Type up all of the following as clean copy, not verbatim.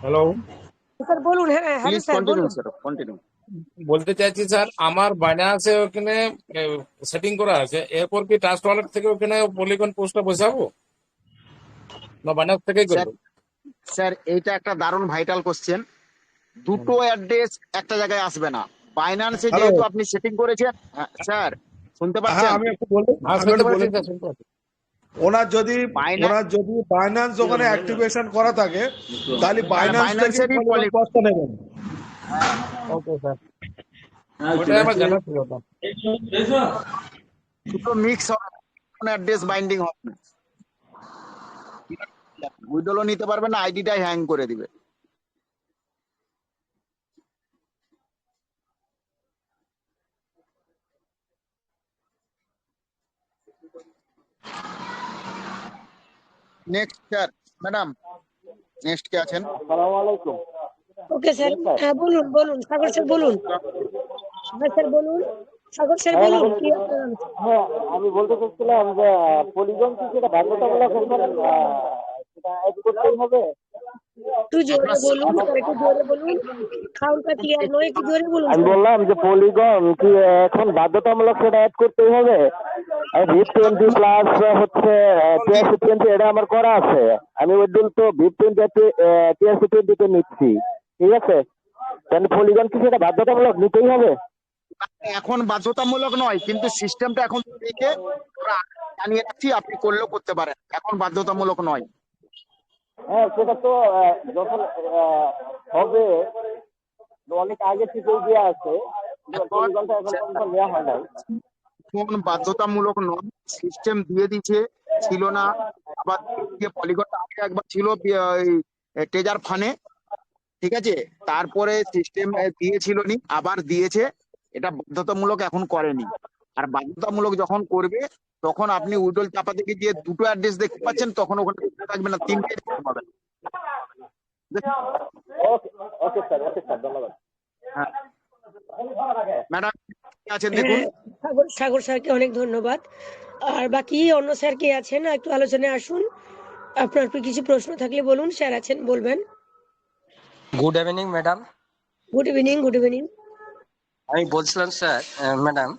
Hello. Sir বলুন। হ্যাঁ, hello please sir continue বলুন। Sir, continue. বলতে চাইছি স্যার, আমার বাইন্যান্সে ওখানে সেটিং করা আছে, এরপর কি ট্রাস্ট ওয়ালেট থেকে ওখানে পলিগন পোস্টটা বসাবো, না বাইন্যান্স থেকেই স্যার করবো? স্যার এইটা একটা দারুণ ভাইটাল কোশ্চেন। হুম। দুটো অ্যাড্রেস একটা জায়গায় আসবে না। বাইন্যান্সে হ্যালো। যেহেতু আপনি সেটিং করেছেন, হ্যাঁ, স্যার শুনতে হ্যাঁ, পাচ্ছেন? আমি একটু বলি, হ্যাঁ, আমি শুনতে একটু বলে পাচ্ছি দিই। স্যার, শুনতে পাচ্ছি। ওনার যদি বাইন্যান্স, ওনার যদি বাইন্যান্স ওখানে অ্যাক্টিভেশন করা থাকে, তাহলে হ্যাঁ বাইন্যান্স থেকে বাইন্যান্সেরই পলিগন কস্টটা নেবেন। ওকে স্যার, ওটাই আমার জানার ছিল ওটা। দুটো মিক্স হবে, কোনো অ্যাড্রেস বাইন্ডিং হবে না। উইড্রোলও নিতে পারবে না, আইডিটাই হ্যাং করে দিবে। নেক্সট স্যার, ম্যাডাম নেক্সট কে আছেন? আসসালামু আলাইকুম। Okay sir. Yes sir. হ্যাঁ বলুন বলুন, সাগর স্যার বলুন। হ্যাঁ স্যার বলুন, সাগর স্যার হ্যাঁ বলুন ম্যাডাম, কি আপনার নাম? হ্যাঁ আমি বলতে চাচ্ছিলাম যে পলিগন কি সেটা বাধ্যতামূলক এখন সেটা অ্যাড করতেই হবে? একটু জোরে আপনার বলুন সাউন্ড, স্যার, একটু জোরে বলুন। সাউন্ডটা ক্লিয়ার নয়, একটু জোরে বলুন আমি স্যার। বললাম যে পলিগন কি এখন বাধ্যতামূলক সেটা অ্যাড করতেই হবে? ভিপ 20 প্লাস হচ্ছে টিআরসি 20 এটা আমার করা আছে। আমি ওই দিন তো ভিপ 20 টিআরসি 20 তে নিচ্ছি, ঠিক আছে? তাহলে পলিগন কি সেটা বাধ্যতামূলক নিতেই হবে? এখন বাধ্যতামূলক নয়, কিন্তু সিস্টেমটা এখন থেকে আমরা জানিয়ে রাখছি, আপনি করলেও করতে পারেন, এখন বাধ্যতামূলক নয়। হ্যাঁ সেটা তো যখন হবে অনেক আগে থেকেই দেওয়া আছে, এখন পলিগনটা এখন পর্যন্ত নেওয়া হয় নাই। এখন বাধ্যতামূলক নয়, সিস্টেম দিয়ে দিচ্ছে, ছিল না। আবার দিয়ে পলিগনটা আগে একবার ছিল ট্রেজার ফানে, ঠিক আছে, তারপরে সিস্টেম দিয়েছিল নি, আবার দিয়েছে। এটা বাধ্যতামূলক এখন করেনি। আর বাধ্যতামূলক যখন করবে, তখন আপনি উইড্রোল চাপা থেকে যে দুটো অ্যাড্রেস দেখতে পাচ্ছেন, তখন ওখানে থাকবে না, তিনটে দেখতে পাবেন। ওকে, ওকে স্যার, ওকে স্যার, ধন্যবাদ। হ্যাঁ ম্যাডাম আছেন দেখুন। হ্যাঁ, সাগর সাগর স্যারকে অনেক ধন্যবাদ। আর বাকি অন্য স্যার কে আছেন একটু আলোচনায় আসুন। আপনার কি কিছু প্রশ্ন থাকলে বলুন, স্যার আছেন বলবেন। Good evening madam. Good evening, good evening. আমি বলছিলাম স্যার, ম্যাডাম,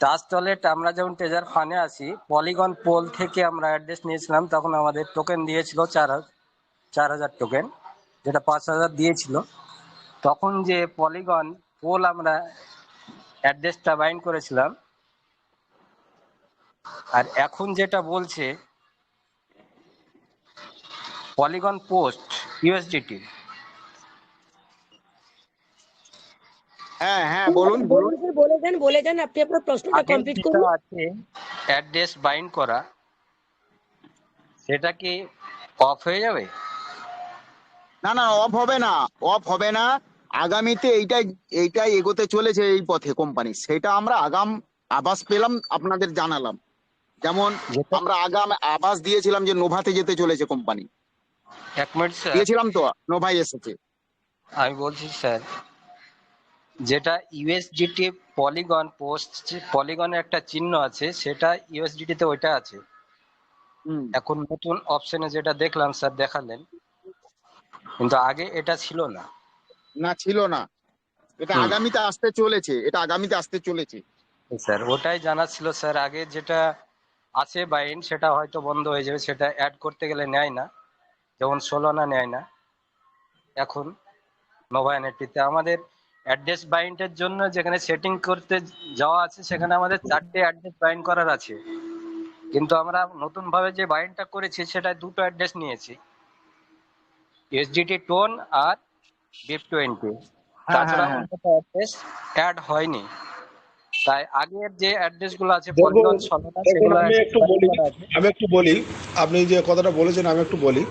ট্রাস্ট ওয়ালেট আমরা যখন ট্রেজার ফানে আসি, পলিগন পোল থেকে আমরা অ্যাড্রেস নিয়েছিলাম, তখন আমাদের টোকেন দিয়েছিল 4,000 টোকেন, যেটা 5,000 দিয়েছিল। তখন যে পলিগন পোল আমরা অ্যাড্রেসটা বাইন্ড করেছিলাম, আর এখন যেটা বলছে পলিগন পোস্ট ইউএসডিটি, হ্যাঁ হ্যাঁ, বলুন বলুন। বলুন স্যার, বলে দেন আপনি আপনার প্রশ্নটা আগের কমপ্লিট যেটা করুন। আছে অ্যাড্রেস বাইন্ড করা, সেটা কি অফ হয়ে যাবে? না না, অফ হবে না, অফ হবে না। আগামীতে এইটাই এইটাই এগোতে চলেছে এই পথে কোম্পানি, সেটা আমরা আগাম আভাস পেলাম, আপনাদের জানালাম। যেমন যেটা, আমরা আগাম আভাস দিয়েছিলাম যে নোভাতে যেতে চলেছে কোম্পানি, এক মিনিট স্যার, দিয়েছিলাম তো, নোভাই এসেছে। আমি বলছি স্যার, যেটা ইউএসডিটি পলিগন পোস্ট, পলিগনের একটা চিহ্ন আছে, সেটা ইউএসডিটি তে ওইটা আছে। হুম। এখন নতুন অপশনে যেটা দেখলাম স্যার দেখালেন, কিন্তু আগে এটা ছিল না। না ছিল না, এটা হুম, আগামীতে আসতে চলেছে, এটা আগামীতে আসতে চলেছে। স্যার ওটাই জানা ছিল স্যার। আগে যেটা আছে বাইন, সেটা হয়তো বন্ধ হয়ে যাবে, সেটা অ্যাড করতে গেলে নেয় না, যেমন সোলানা নেয় না। এখন নবায়নেটিতে আমাদের অ্যাড্রেস বাইন্ডের জন্য যেখানে সেটিং করতে যাওয়া আছে, সেখানে আমাদের 4টে অ্যাড্রেস বাইন্ড করার আছে, কিন্তু আমরা নতুন ভাবে যে বাইন্ডটা করেছি সেটা দুটো অ্যাড্রেস নিয়েছি, এসডিটি টোন আর বিপ 20। হ্যাঁ হ্যাঁ তাছাড়া হ্যাঁ। অন্য অ্যাড্রেস অ্যাড হয়নি। তাই আগের যে অ্যাড্রেস গুলো আছে দেখুন, পলিগন ছলনা, দেখুন, সেগুলো আমি একটু বাইন্ড বলি, করা আছে। আমি একটু বলি। আপনি যে কথাটা বলেছেন আমি একটু বলি।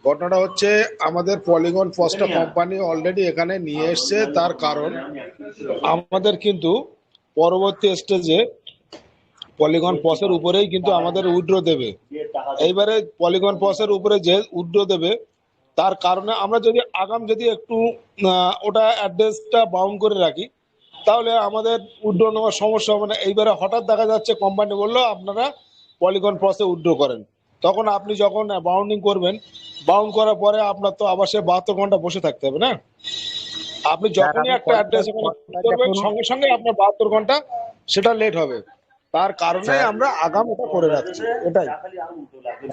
ঘটনাটা হচ্ছে, আমাদের পলিগন ফস্টা কোম্পানি অলরেডি এখানে নিয়ে এসছে, তার কারণ আমাদের কিন্তু পরবর্তী স্টেজে পলিগন পসের উপরেই কিন্তু আমাদের উইথড্র দেবে। এইবারে পলিগন পসের উপরে যে উইথড্র দেবে, তার কারণে আমরা যদি আগাম যদি একটু ওটা অ্যাড্রেসটা বাউন্ড করে রাখি, তাহলে আমাদের উইথড্র নেওয়ার সমস্যা হবে না। এইবারে হঠাৎ দেখা যাচ্ছে কোম্পানি বললো আপনারা পলিগন পসে উইথড্র করেন, তখন আপনি যখন বাউন্ডিং করবেন, বাউন্ড করার পরে আপনার তো আবার সে 72 ঘন্টা বসে থাকতে হবে না। আপনি স্যার যখনই আমি একটা অ্যাড্রেস এখানে put করবেন যখন সঙ্গে সঙ্গে আপনার 72 ঘন্টা সেটা লেট হবে। তার কারণে স্যার আমরা আগাম এটা করে রাখছি, এটাই।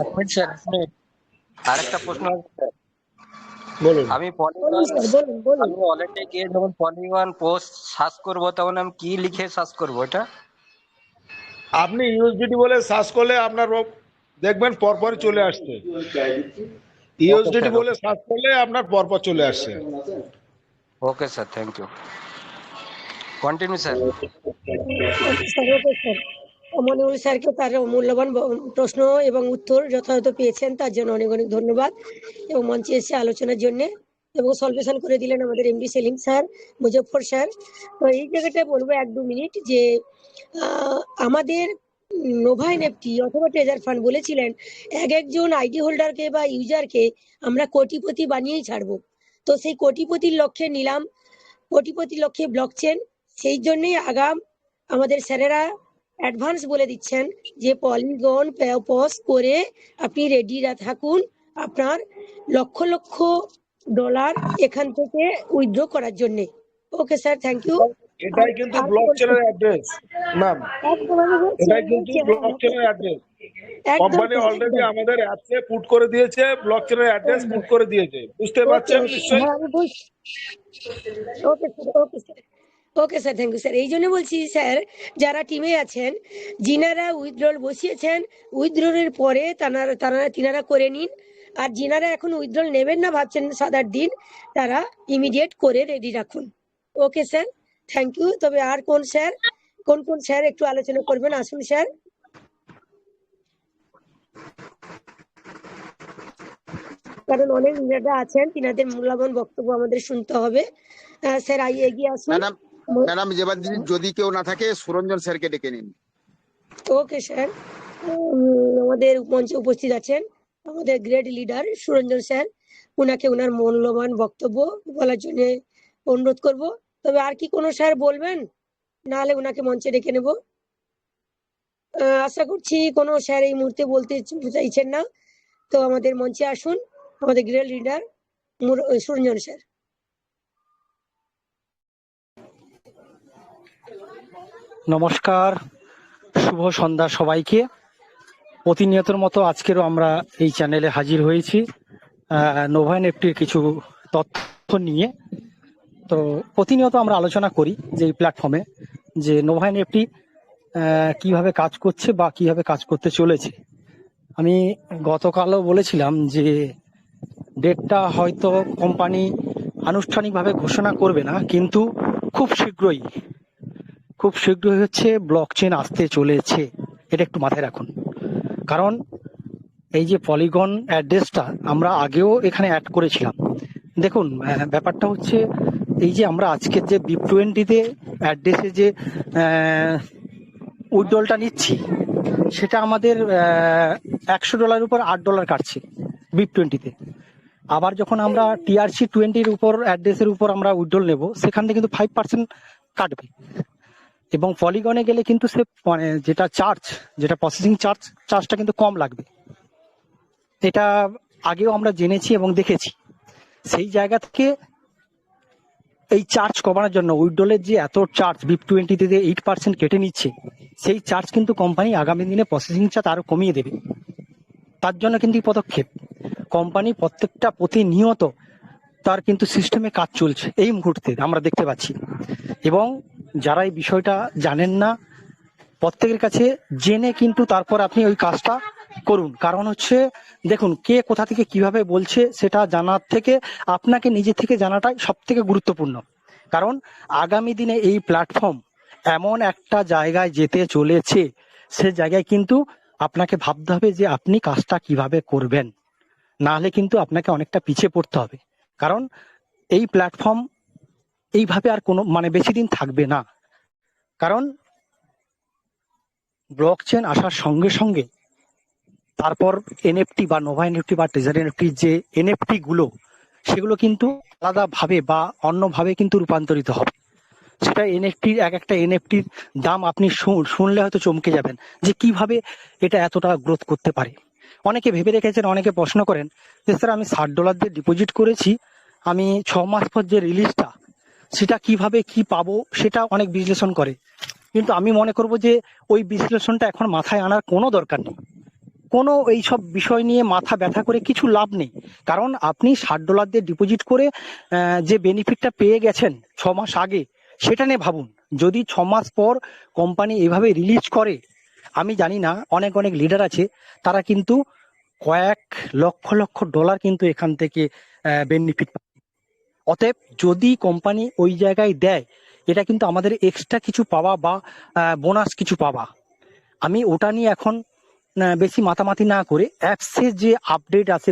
এক মিনিট স্যার, এক মিনিট। আরেকটা প্রশ্ন আছে স্যার। বলুন। আমি বলুন স্যার, বলুন। আমি অলরেডি গিয়ে যখন পলিগন পোস্ট সার্চ করব তখন আমি কি লিখে সার্চ করব এটা? আপনি ইউএসডিটি বলে সার্চ করলে আপনার দেখবেন পরপরই চলে আসছে। ইউএসডিটি স্যার, বলে সার্চ করলে আপনার পরপর চলে আসছে। Okay sir, thank you. Continue sir. Okay sir, okay sir. Moniul স্যারকে তার মূল্যবান প্রশ্ন এবং উত্তর যথাযথ পেয়েছেন তার জন্য অনেক অনেক ধন্যবাদ, এবং মঞ্চে এসে আলোচনার জন্য এবং সলভেশন করে দিলেন আমাদের MD Selim sir, Muzaffar sir. তো এই জায়গাটায় বলবো 1-2 মিনিট যে আমাদের নোভা এনএফটি অথবা ট্রেজার ফান্ড বলেছিলেন একজন আইডি হোল্ডারকে বা ইউজারকে আমরা কোটিপতি বানিয়েই ছাড়বো। তো সেই কোটিপতির লক্ষ্যে নিলাম, কোটিপতির লক্ষ্যে ব্লকচেন। সেই জন্যই আগাম আমাদের স্যারেরা অ্যাডভান্স বলে দিচ্ছেন যে পলিগন পজ করে আপনি রেডি থাকুন আপনার লক্ষ লক্ষ ডলার এখান থেকে উইথড্র করার জন্য। Okay sir, thank you. এটাই কিন্তু ব্লকচেনের অ্যাড্রেস ম্যাম, এটাই কিন্তু ব্লকচেনের অ্যাড্রেস। কোম্পানি অলরেডি আমাদের অ্যাপসে পুট করে দিয়েছে, ব্লকচেনের অ্যাড্রেস পুট করে দিয়েছে, বুঝতে পারছেন নিশ্চয়ই। Okay sir, okay sir, okay sir, thank you sir. এই জন্য বলছি স্যার, যারা টিমে আছেন, যিনারা উইথড্রল বসিয়েছেন, উইথড্রলের পরে তিনারা করে নিন। আর যিনারা এখন উইথড্রল নেবেন না ভাবছেন 7-8 দিন, তারা ইমিডিয়েট করে রেডি রাখুন। Okay sir, thank you. তবে আর কোন স্যার একটু আলোচনা করবেন? আসুন স্যার। কারণ অনেক লিডাররা আছেন, তিনাদের মূল্যবান বক্তব্য আমাদের শুনতে হবে। স্যার এগিয়ে আসুন। ম্যাডাম এবার যদি কেউ না থাকে সুরঞ্জন স্যারকে ডেকে নিন। Okay sir. আমাদের মঞ্চে উপস্থিত আছেন আমাদের গ্রেট লিডার সুরঞ্জন স্যার, উনাকে উনার মূল্যবান বক্তব্য বলার জন্য অনুরোধ করব। তবে আর কি কোনো স্যার বলবেন? না হলে উনাকে মঞ্চে ডেকে নেব। আশা করছি কোনো স্যার এই মুহূর্তে বলতে চাইছেন না। তো আমাদের মঞ্চে আসুন আমাদের গ্রেট লিডার সুরঞ্জন স্যার। নমস্কার, শুভ সন্ধ্যা সবাইকে। প্রতিনিয়তর মতো আজকেরও আমরা এই চ্যানেলে হাজির হয়েছি নোভা এনএফটির কিছু তথ্য নিয়ে। তো প্রতিনিয়ত আমরা আলোচনা করি যে এই প্ল্যাটফর্মে যে নোভা এনএফটি কিভাবে কাজ করছে বা কিভাবে কাজ করতে চলেছে। আমি গতকালও বলেছিলাম যে ডেটটা হয়তো কোম্পানি আনুষ্ঠানিকভাবে ঘোষণা করবে না, কিন্তু খুব শীঘ্রই হচ্ছে ব্লকচেন আসতে চলেছে। এটা একটু মাথায় রাখুন। কারণ এই যে পলিগন অ্যাড্রেসটা আমরা আগেও এখানে অ্যাড করেছিলাম। দেখুন, ব্যাপারটা হচ্ছে এই যে আমরা আজকের যে BIP20-তে অ্যাড্রেসে যে উইথড্রলটা নিচ্ছি, সেটা আমাদের $100 উপর $8 কাটছে BIP20-তে। আবার যখন আমরা TRC20-র উপর অ্যাড্রেসের উপর আমরা উইথড্রল নেব, সেখান থেকে কিন্তু 5% কাটবে। এবং পলিগনে গেলে কিন্তু সে মানে যেটা প্রসেসিং চার্জটা কিন্তু কম লাগবে। এটা আগেও আমরা জেনেছি এবং দেখেছি। সেই জায়গা থেকে এই চার্জ কমানোর জন্য উইথড্রলের যে এত চার্জ BIP20-তে 8% কেটে নিচ্ছে, সেই চার্জ কিন্তু কোম্পানি আগামী দিনে প্রসেসিং চার্জ আরো কমিয়ে দেবে। তার জন্য কিন্তু এই পদক্ষেপ। কোম্পানি প্রতিনিয়ত তার কিন্তু সিস্টেমে কাজ চলছে এই মুহূর্তে আমরা দেখতে পাচ্ছি। এবং যারা এই বিষয়টা জানেন না, প্রত্যেকের কাছে জেনে কিন্তু তারপর আপনি ওই কাজটা করুন। কারণ হচ্ছে দেখুন, কে কোথা থেকে কিভাবে বলছে সেটা জানার থেকে আপনাকে নিজে থেকে জানাটাই সব থেকে গুরুত্বপূর্ণ। কারণ আগামী দিনে এই প্ল্যাটফর্ম এমন একটা জায়গায় যেতে চলেছে, সে জায়গায় কিন্তু আপনাকে ভাবতে হবে যে আপনি কাজটা কিভাবে করবেন। না হলে কিন্তু আপনাকে অনেকটা পিছিয়ে পড়তে হবে। কারণ এই প্ল্যাটফর্ম এইভাবে আর কোনো বেশি দিন থাকবে না। কারণ ব্লকচেন আসার সঙ্গে সঙ্গে তারপর এনএফটি বা নোভা এনএফটি বা ট্রেজারি এনএফটির যে এনএফটি গুলো, সেগুলো কিন্তু আলাদাভাবে বা অন্যভাবে কিন্তু রূপান্তরিত হবে। সেটা এনএফটির একটা এনএফটির দাম আপনি শুনলে হয়তো চমকে যাবেন যে কিভাবে এটা এতটা গ্রোথ করতে পারে। অনেকে ভেবে রেখেছেন, অনেকে প্রশ্ন করেন যে স্যার আমি $60 দিয়ে ডিপোজিট করেছি, আমি 6 মাস পর যে রিলিজটা সেটা কিভাবে কি পাবো সেটা অনেক বিশ্লেষণ করে। কিন্তু আমি মনে করব যে ওই বিশ্লেষণটা এখন মাথায় আনার কোনো দরকার নেই। কোনো এইসব বিষয় নিয়ে মাথা ব্যথা করে কিছু লাভ নেই। কারণ আপনি $60 দিয়ে ডিপোজিট করে যে বেনিফিটটা পেয়ে গেছেন 6 মাস আগে, সেটা নিয়ে ভাবুন। যদি 6 মাস পর কোম্পানি এভাবে রিলিজ করে, আমি জানি না, অনেক অনেক লিডার আছে তারা কিন্তু কয়েক লক্ষ লক্ষ ডলার কিন্তু এখান থেকে বেনিফিট পায়। অতএব যদি কোম্পানি ওই জায়গায় দেয়, এটা কিন্তু আমাদের এক্সট্রা কিছু পাওয়া বা বোনাস কিছু পাওয়া। আমি ওটা নিয়ে এখন বেশি মাতামাতি না করে অ্যাপসের যে আপডেট আছে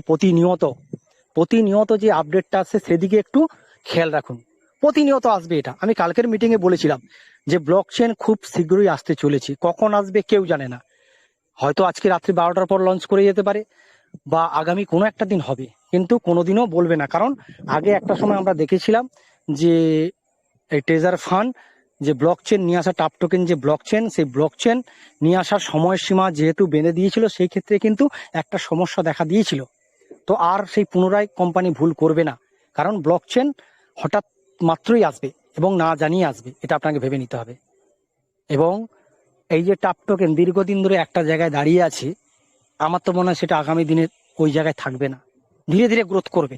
প্রতিনিয়ত যে আপডেটটা আছে সেদিকে একটু খেয়াল রাখুন। প্রতিনিয়ত আসবে এটা। আমি কালকের মিটিং এ বলেছিলাম যে ব্লক চেন খুব শীঘ্রই আসতে চলেছে, কখন আসবে কেউ জানে না। হয়তো আজকে রাত্রি 12টার পর লঞ্চ করে যেতে পারে, বা আগামী কোনো একটা দিন হবে, কিন্তু কোনোদিনও বলবে না। কারণ আগে একটা সময় আমরা দেখেছিলাম যে এই ট্রেজার ফান্ড যে ব্লক চেন নিয়ে আসা, টাপ টোকেন যে ব্লক চেন, সেই ব্লক চেন নিয়ে আসার সময়সীমা যেহেতু বেঁধে দিয়েছিল, সেই ক্ষেত্রে কিন্তু একটা সমস্যা দেখা দিয়েছিল। তো আর সেই পুনরায় কোম্পানি ভুল করবে না, কারণ ব্লক চেন হঠাৎ মাত্রই আসবে এবং না জানিয়ে আসবে, এটা আপনাকে ভেবে নিতে হবে। এবং এই যে টাপ টোকেন দীর্ঘদিন ধরে একটা জায়গায় দাঁড়িয়ে আছে, আমার তো মনে হয় সেটা আগামী দিনে ওই জায়গায় থাকবে না, ধীরে ধীরে গ্রোথ করবে।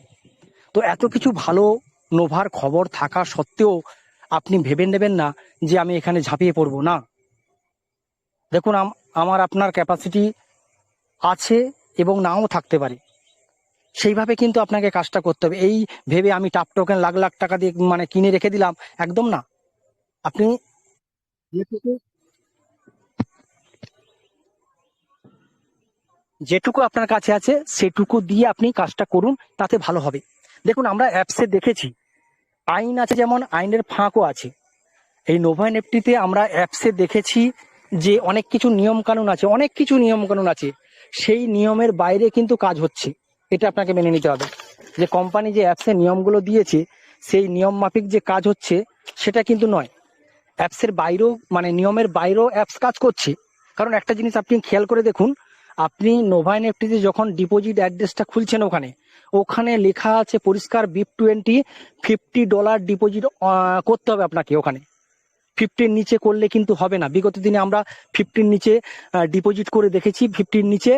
তো এত কিছু ভালো নোভার খবর থাকা সত্ত্বেও আপনি ভেবে নেবেন না যে আমি এখানে ঝাঁপিয়ে পড়বো না। দেখুন, আমার আপনার ক্যাপাসিটি আছে এবং নাও থাকতে পারে, সেইভাবে কিন্তু আপনাকে কাজটা করতে হবে। এই ভেবে আমি টাপ টোকেন লাখ লাখ টাকা দিয়ে মানে কিনে রেখে দিলাম, একদম না। আপনি যেটুকু আপনার কাছে আছে সেটুকু দিয়ে আপনি কাজটা করুন, তাতে ভালো হবে। দেখুন, আমরা অ্যাপসে দেখেছি আইন আছে, যেমন আইনের ফাঁকও আছে। এই নোভা এনএফটিতে আমরা অ্যাপসে দেখেছি যে অনেক কিছু নিয়ম কানুন আছে, সেই নিয়মের বাইরে কিন্তু কাজ হচ্ছে। এটা আপনাকে মেনে নিতে হবে যে কোম্পানি যে অ্যাপসের নিয়মগুলো দিয়েছে সেই নিয়ম মাফিক যে কাজ হচ্ছে সেটা কিন্তু নয়। অ্যাপসের বাইরেও মানে নিয়মের বাইরেও অ্যাপস কাজ করছে। কারণ একটা জিনিস আপনি খেয়াল করে দেখুন, আপনি নোভা এনএফটিতে যখন ডিপোজিট অ্যাড্রেসটা খুলছেন, ওখানে লেখা আছে পরিষ্কার BIP20 $50 ডিপোজিট করতে হবে আপনাকে। ওখানে 50-র নিচে করলে কিন্তু হবে না। বিগত দিনে আমরা 50-র নিচে ডিপোজিট করে দেখেছি, 50-র নিচে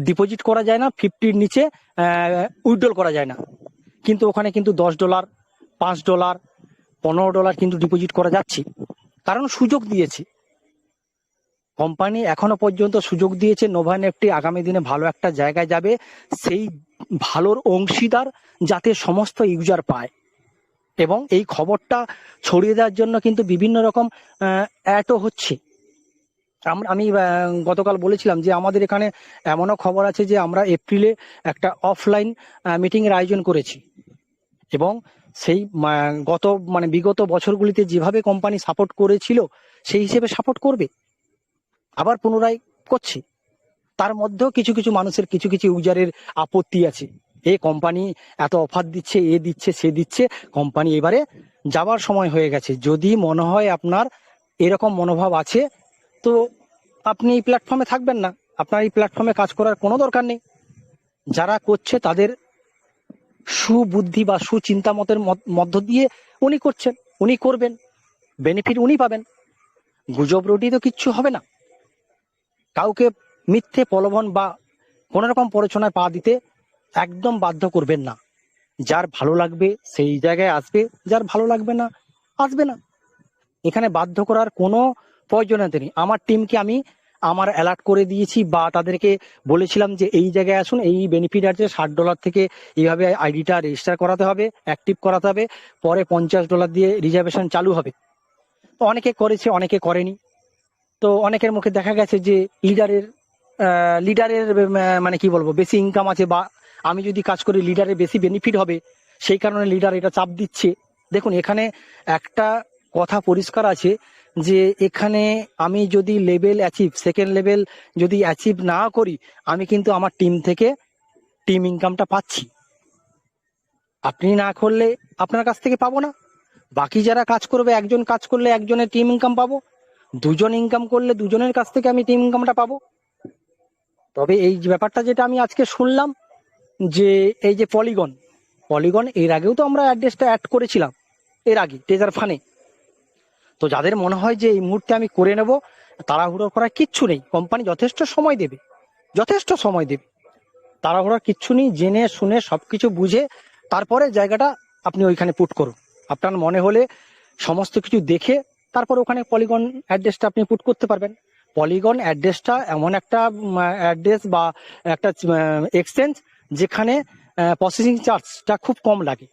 ডিপোজিট করা যায় না, 50-র নিচে উইথড্রল করা যায় না। কিন্তু ওখানে কিন্তু $10, $5, $15 কিন্তু ডিপোজিট করা যাচ্ছে, কারণ সুযোগ দিয়েছে কোম্পানি। এখনো পর্যন্ত সুযোগ দিয়েছে। নোভা এনএফটি আগামী দিনে ভালো একটা জায়গায় যাবে, সেই ভালোর অংশীদার যাতে সমস্ত ইউজার পায়। এবং এই খবরটা ছড়িয়ে দেওয়ার জন্য কিন্তু বিভিন্ন রকম অ্যাডও হচ্ছে। আমি গতকাল বলেছিলাম যে আমাদের এখানে এমনও খবর আছে যে আমরা এপ্রিলে একটা অফলাইন মিটিং এর আয়োজন করেছি, এবং সেই বিগত বছরগুলিতে যেভাবে কোম্পানি সাপোর্ট করেছিল সেই হিসেবে সাপোর্ট করবে, আবার পুনরায় করছে। তার মধ্যেও কিছু কিছু মানুষের কিছু কিছু ইউজারের আপত্তি আছে, এই কোম্পানি এত অফার দিচ্ছে, এ দিচ্ছে সে দিচ্ছে, কোম্পানি এবারে যাবার সময় হয়ে গেছে। যদি মনে হয় আপনার এরকম মনোভাব আছে, তো আপনি এই প্ল্যাটফর্মে থাকবেন না, আপনার এই প্ল্যাটফর্মে কাজ করার কোনো দরকার নেই। যারা করছে তাদের সুবুদ্ধি বা সুচিন্তা মতের মধ্য দিয়ে উনি করছেন, উনি করবেন, বেনিফিট উনি পাবেন। গুজব রটি তো কিচ্ছু হবে না। কাউকে মিথ্যে প্রলোভন বা কোন রকম প্ররোচনায় পা দিতে একদম বাধ্য করবেন না। যার ভালো লাগবে সেই জায়গায় আসবে, যার ভালো লাগবে না আসবে না। এখানে বাধ্য করার কোনো প্রয়োজনীয়তা নেই। আমার টিমকে আমি আমার অ্যালার্ট করে দিয়েছি, বা তাদেরকে বলেছিলাম যে এই জায়গায় আসুন, এই বেনিফিট আছে, $60 থেকে এইভাবে আইডিটা রেজিস্টার করাতে হবে, অ্যাক্টিভ করাতে হবে, পরে $50 দিয়ে রিজার্ভেশন চালু হবে। তো অনেকে করেছে, অনেকে করেনি। তো অনেকের মুখে দেখা গেছে যে লিডারের মানে কি বলবো, বেশি ইনকাম আছে, বা আমি যদি কাজ করি লিডারের বেশি বেনিফিট হবে, সেই কারণে লিডার এটা চাপ দিচ্ছে। দেখুন, এখানে একটা কথা পরিষ্কার আছে যে এখানে আমি যদি সেকেন্ড লেভেল যদি অ্যাচিভ না করি, আমি কিন্তু আমার টিম থেকে টিম ইনকামটা পাচ্ছি। আপনি না করলে আপনার কাছ থেকে পাবো না। বাকি যারা কাজ করবে, একজন কাজ করলে একজনের টিম ইনকাম পাবো, দুজন ইনকাম করলে দুজনের কাছ থেকে আমি টিম ইনকামটা পাবো। তবে এই যে ব্যাপারটা যেটা আমি আজকে শুনলাম, যে এই যে পলিগন এর আগেও তো আমরা অ্যাড্রেসটা অ্যাড করেছিলাম, এর আগে টেজার ফানে। তো যাদের মনে হয় যে এই মুহূর্তে আমি করে নেব, তাড়াহুড়ো করার কিচ্ছু নেই, কোম্পানি যথেষ্ট সময় দেবে, যথেষ্ট সময় দেবে। তাড়াহুড়ার কিচ্ছু নেই, জেনে শুনে সবকিছু বুঝে তারপরে জায়গাটা আপনি ওইখানে পুট করুন। আপনার মনে হলে সমস্ত কিছু দেখে তারপর ওখানে পলিগন অ্যাড্রেসটা আপনি পুট করতে পারবেন। পলিগন অ্যাড্রেসটা এমন একটা অ্যাড্রেস বা একটা এক্সচেঞ্জ যেখানে প্রসেসিং চার্জটা খুব কম লাগে,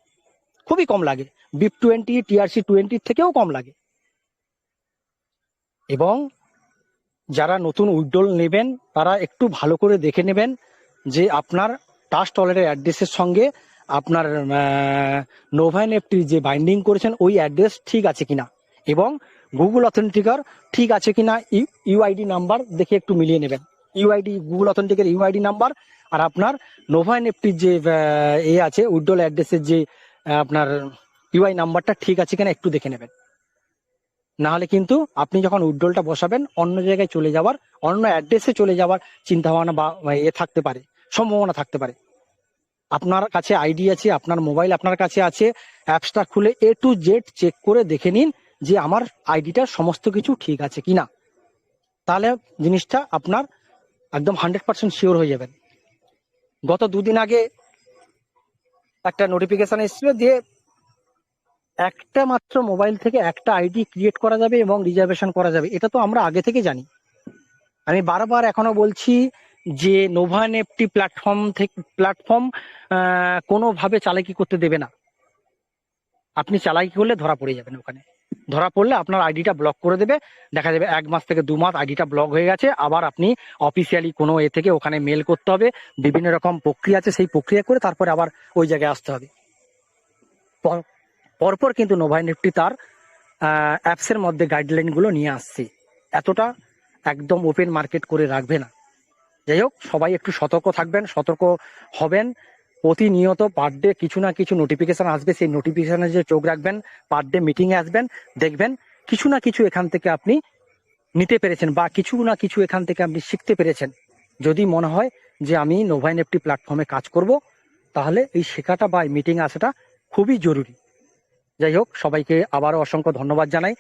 খুবই কম লাগে, BIP20 TRC20 থেকেও কম লাগে। এবং যারা নতুন উইথড্রল নেবেন তারা একটু ভালো করে দেখে নেবেন যে আপনার ট্রাস্ট ওয়ালেটের অ্যাড্রেসের সঙ্গে আপনার নোভা এনএফটি যে বাইন্ডিং করেছেন ওই অ্যাড্রেস ঠিক আছে কিনা, এবং গুগল অথেন্টিকার ঠিক আছে কিনা, ইউআইডি নাম্বার দেখে একটু মিলিয়ে নেবেন। ইউআইডি, গুগল অথেন্টিকের ইউআইডি নাম্বার আর আপনার নোভা এনএফটির যে আছে উইথড্রল অ্যাড্রেসের যে আপনার ইউআই নাম্বারটা ঠিক আছে কিনা একটু দেখে নেবেন। না হলে কিন্তু আপনি যখন উইথড্রলটা বসাবেন অন্য জায়গায় চলে যাওয়ার, অন্য অ্যাড্রেসে চলে যাওয়ার চিন্তা ভাবনা বা থাকতে পারে, সম্ভাবনা থাকতে পারে। আপনার কাছে আইডি আছে, আপনার মোবাইল আপনার কাছে আছে, অ্যাপসটা খুলে A to Z চেক করে দেখে নিন যে আমার আইডিটা সমস্ত কিছু ঠিক আছে কিনা, তাহলে জিনিসটা আপনার একদম 100% শিওর হয়ে যাবেন। গত 2 দিন আগে একটা নোটিফিকেশন এসেছিল যে একটা মাত্র মোবাইল থেকে একটা আইডি ক্রিয়েট করা যাবে এবং রিজার্ভেশন করা যাবে। এটা তো আমরা আগে থেকে জানি। আমি বারবার এখনো বলছি যে নোভা এনএফটি প্ল্যাটফর্ম কোনোভাবে চালাকি করতে দেবে না। আপনি চালাকি করলে ধরা পড়ে যাবেন, ওখানে ধরা পড়লে আপনার আইডিটা ব্লক করে দেবে। দেখা যাবে 1 মাস থেকে 2 মাস আইডিটা ব্লক হয়ে গেছে, আবার আপনি অফিসিয়ালি কোনো থেকে ওখানে মেল করতে হবে, বিভিন্ন রকম প্রক্রিয়া আছে, সেই প্রক্রিয়া করে তারপরে আবার ওই জায়গায় আসতে হবে। পরপর কিন্তু নোভা এনএফটি তার অ্যাপসের মধ্যে গাইডলাইনগুলো নিয়ে আসছে, এতটা একদম ওপেন মার্কেট করে রাখবে না। যাই হোক, সবাই একটু সতর্ক থাকবেন, সতর্ক হবেন। প্রতিনিয়ত পার ডে কিছু না কিছু নোটিফিকেশন আসবে, সেই নোটিফিকেশনে যে চোখ রাখবেন, পার ডে মিটিংয়ে আসবেন, দেখবেন কিছু না কিছু এখান থেকে আপনি নিতে পেরেছেন বা কিছু না কিছু এখান থেকে আপনি শিখতে পেরেছেন। যদি মনে হয় যে আমি নোভা এনএফটি প্ল্যাটফর্মে কাজ করব, তাহলে এই শেখাটা বা মিটিংয়ে আসাটা খুবই জরুরি। যাই হোক, সবাইকে আবারও অসংখ্য ধন্যবাদ জানাই।